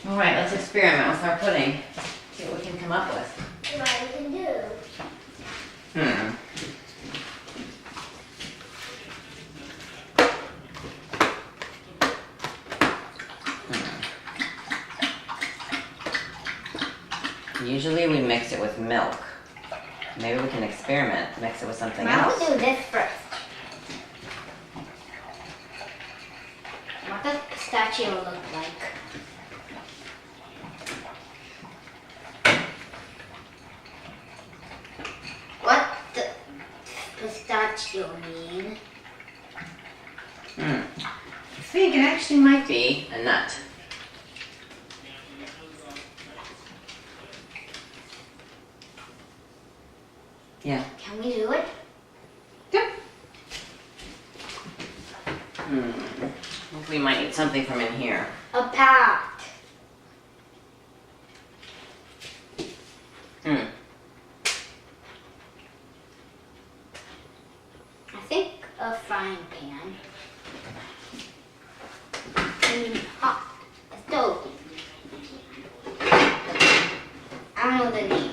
All right, let's experiment with our pudding. See what we can come up with. What I can do. Usually we mix it with milk. Maybe we can experiment, mix it with something I else. will do this first. What does pistachio look like? What does pistachio mean? I think it actually might be a nut. Yeah. Can we do it? Yep. We might need something from in here. A pot. I think a frying pan. Hot. A stove. I don't know the name.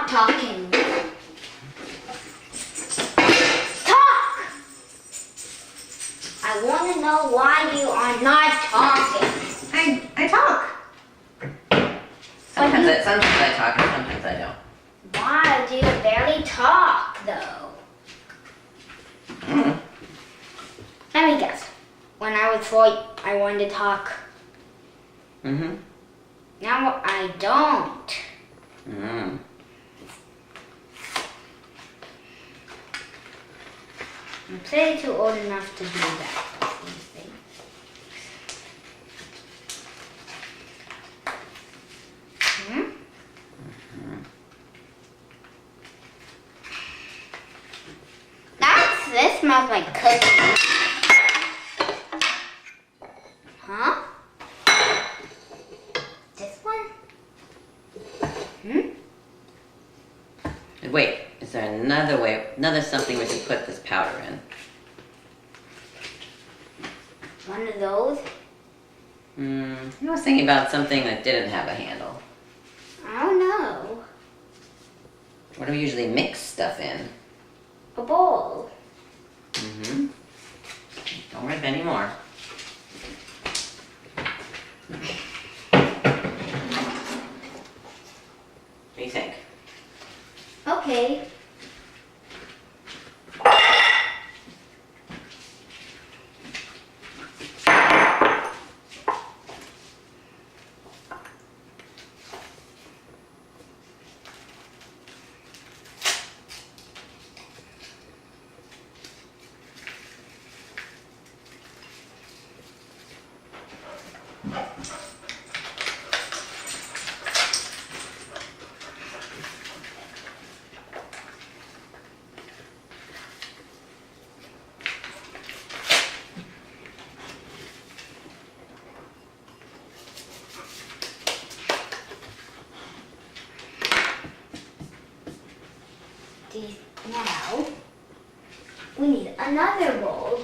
Talking. Talk! I want to know why you are not talking. I talk. Sometimes I talk and sometimes I don't. Why do you barely talk, though? Let me guess. When I was 4, I wanted to talk. Now I don't. I'm pretty too old enough to do that. This smells like cookies. Huh? This one? Wait, is there another something we could put this powder in? One of those? I was thinking about something that didn't have a handle. I don't know. What do we usually mix stuff in? A bowl. Don't rip anymore. What do you think? Okay. Now, we need another bowl.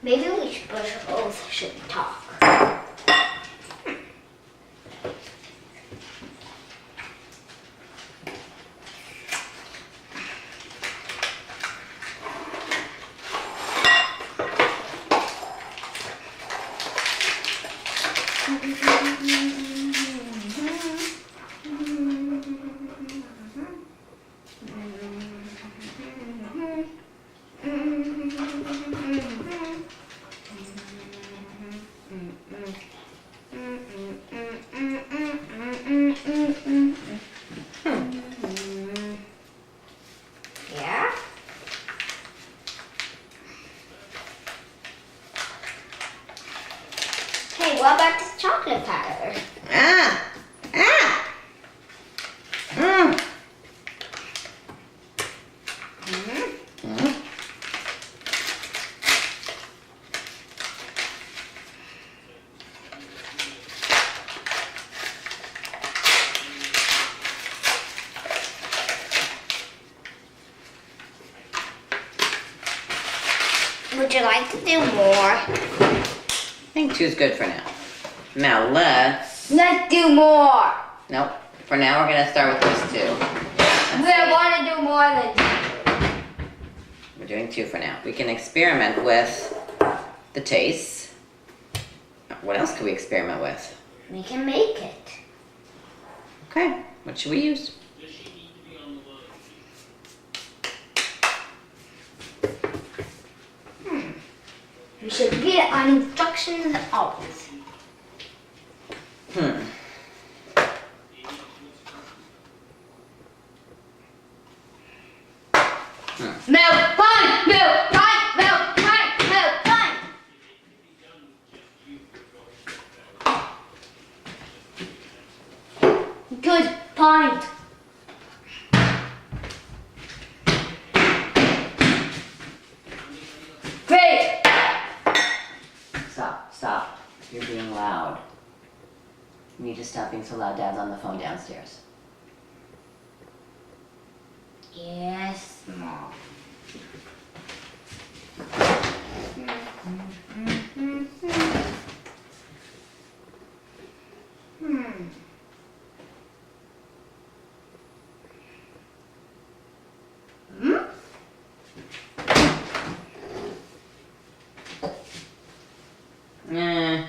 Maybe we both should talk. Would you like to do more? I think 2's good for now. Now let's, Let's do more. nope. For now, we're gonna start with these 2. We want to do more than 2. We're doing 2 for now. We can experiment with the taste. What else could we experiment with? We can make it. Okay, what should we use? We should read it on instructions always. Hmm. Milk pint, milk pint, milk pint, milk pint. Good pint. Great. Stop. You're being loud. You need to stop being so loud. Dad's on the phone downstairs. Yes, Mom. Eh.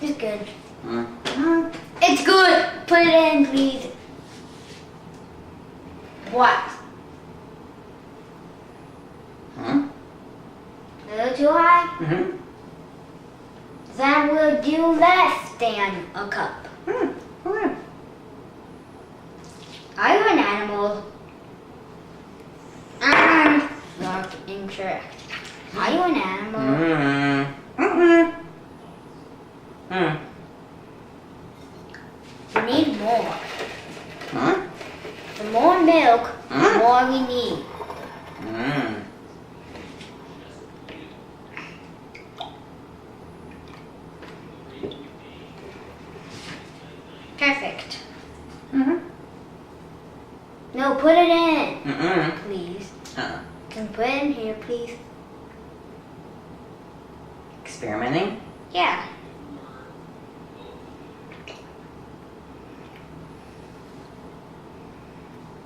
It's good. Mm. It's good. Put it in, please. What? Hmm? A little too high? Mm-hmm. Then we'll do less than a cup. Okay. Are you an animal? Not incorrect. Are you an animal? Mm-hmm. Mm-hmm. Mm. We need more. Huh? The more milk, the more we need. Mm. Perfect. Mm-hmm. No, put it in, Mm-mm. please. Uh-uh. Can you put it in here, please? Experimenting? Yeah.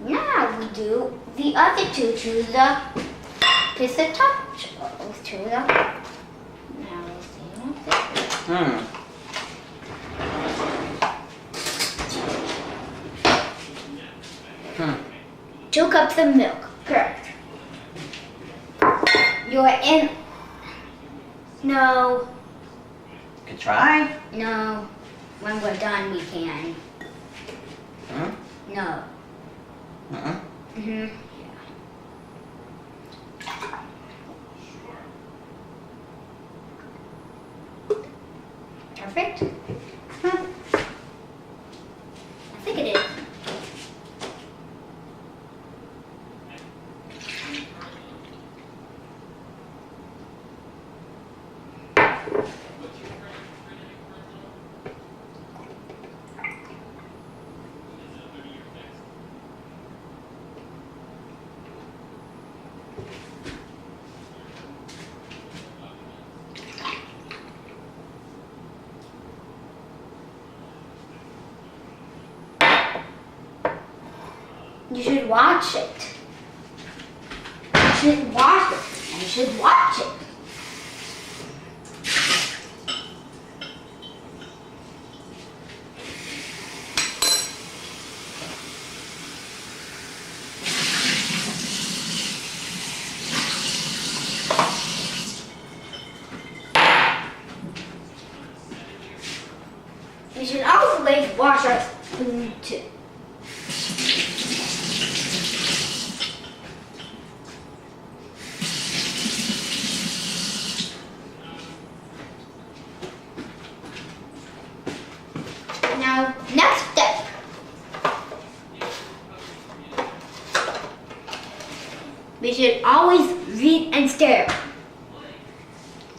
Now we do the other two to the top to the. Now we'll see what's it. Hmm. Hmm. 2 cups of milk. Correct. You're in. No, Could try. no. When we're done, we can. Hmm? No. Uh-uh. Mhm. Perfect. Hmm. I think it is. You should watch it. You should watch it. You should watch it. You should always wash our spoon too. mixer.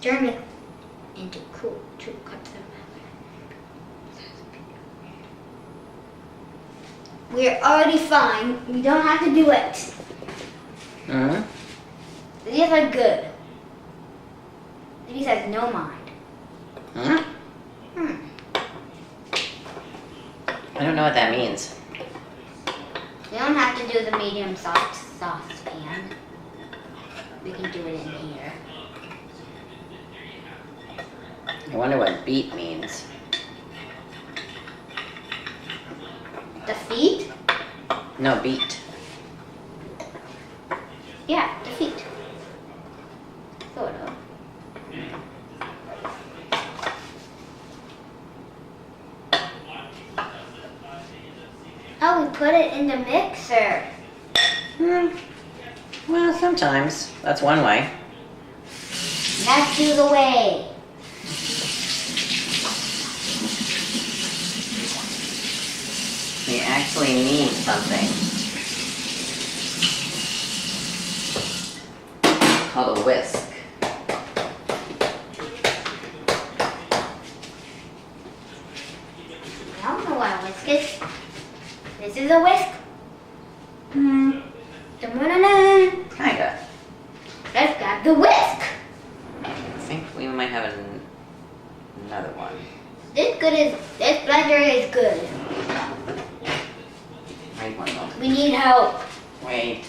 Turn it into cool 2 cups of milk. We're already fine. We don't have to do it. Hmm? These are good. These has no mind. Hmm? Hmm. I don't know what that means. We don't have to do the medium saucepan. We can do it in here. I wonder what beet means. The feet? No, beet. Yeah, the feet. Sort of. Oh, we put it in the mixer. Hmm. Well, sometimes. That's one way. Let's do the way. We actually need something called a whisk. I don't know what a whisk is. This is a whisk. Da-da-da-da. Kinda. Let's grab the whisk. I think we might have another one. This blender is good. Wait one moment. We need help. Wait.